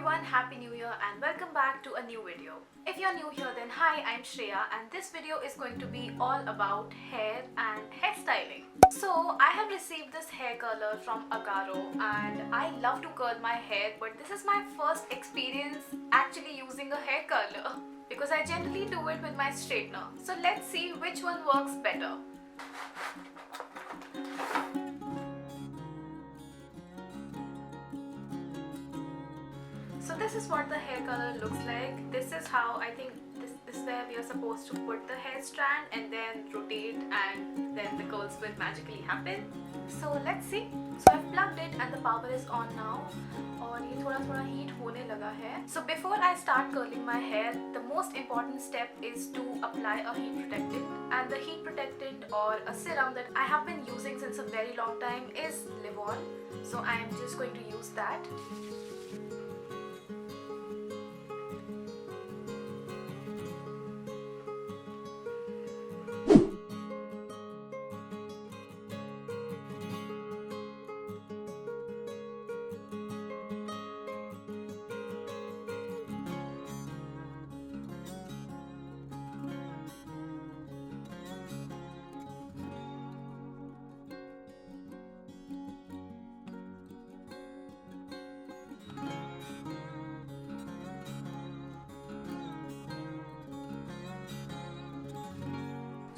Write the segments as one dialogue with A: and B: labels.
A: everyone, Happy New Year and welcome back to a new video. If you're new here then hi, I'm Shreya and this video is going to be all about hair and hairstyling. So I have received this hair curler from Agaro and I love to curl my hair, but this is my first experience actually using a hair curler because I generally do it with my straightener. So let's see which one works better. So this is what the hair color looks like. This is how I think this is where we are supposed to put the hair strand and then rotate and then the curls will magically happen. So let's see. So I've plugged it and the power is on now और ये थोड़ा heat होने लगा है. So before I start curling my hair, the most important step is to apply a heat protectant, and the heat protectant or a serum that I have been using since a very long time is Live-On. So I am just going to use that.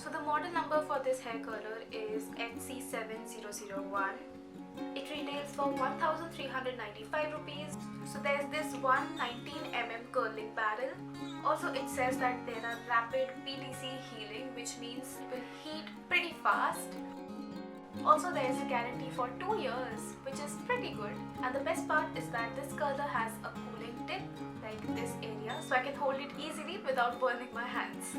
A: So the model number for this hair curler is HC7001. It retails for 1,395 rupees. So there's this 119mm curling barrel. Also it says that there are rapid PTC healing, which means it will heat pretty fast. Also there is a guarantee for 2 years, which is pretty good. And the best part is that this curler has a cooling tip like this area, so I can hold it easily without burning my hands.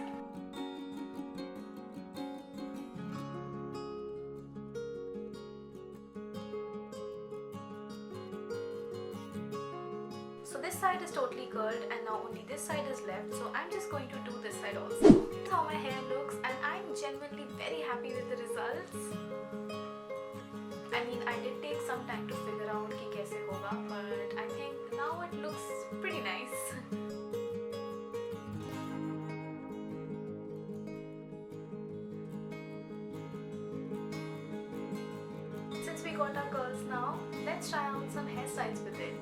A: So this side is totally curled and now only this side is left, so I'm just going to do this side also. This is how my hair looks and I'm genuinely very happy with the results. I mean, I did take some time to figure out कि कैसे होगा, but I think now it looks pretty nice. Since we got our curls now, let's try out some hairstyles with it.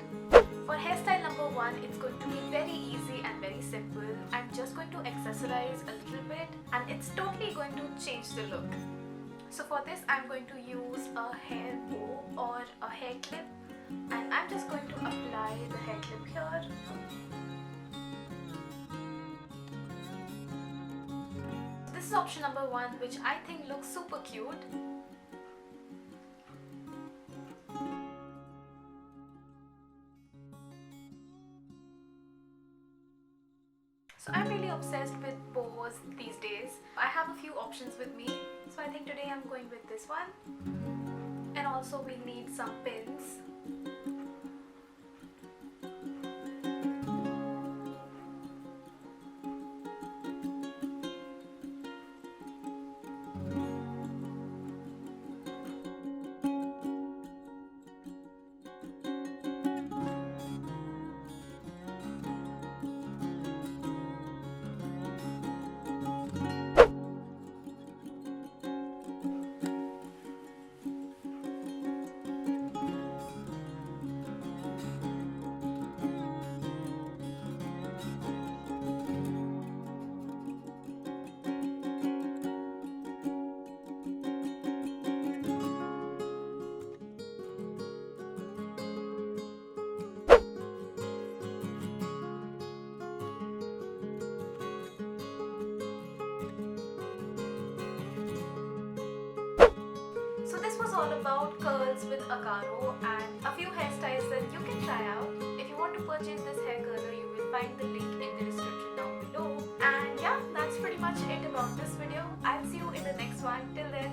A: For hairstyle number 1, it's going to be very easy and very simple. I'm just going to accessorize a little bit and it's totally going to change the look. So for this, I'm going to use a hair bow or a hair clip, and I'm just going to apply the hair clip here. This is option number 1, which I think looks super cute. So I'm really obsessed with bows these days. I have a few options with me, so I think today I'm going with this one. And also we need some pins. All about curls with Agaro and a few hairstyles that you can try out. If you want to purchase this hair curler, you will find the link in the description down below. And yeah, that's pretty much it about this video. I'll see you in the next one. Till then,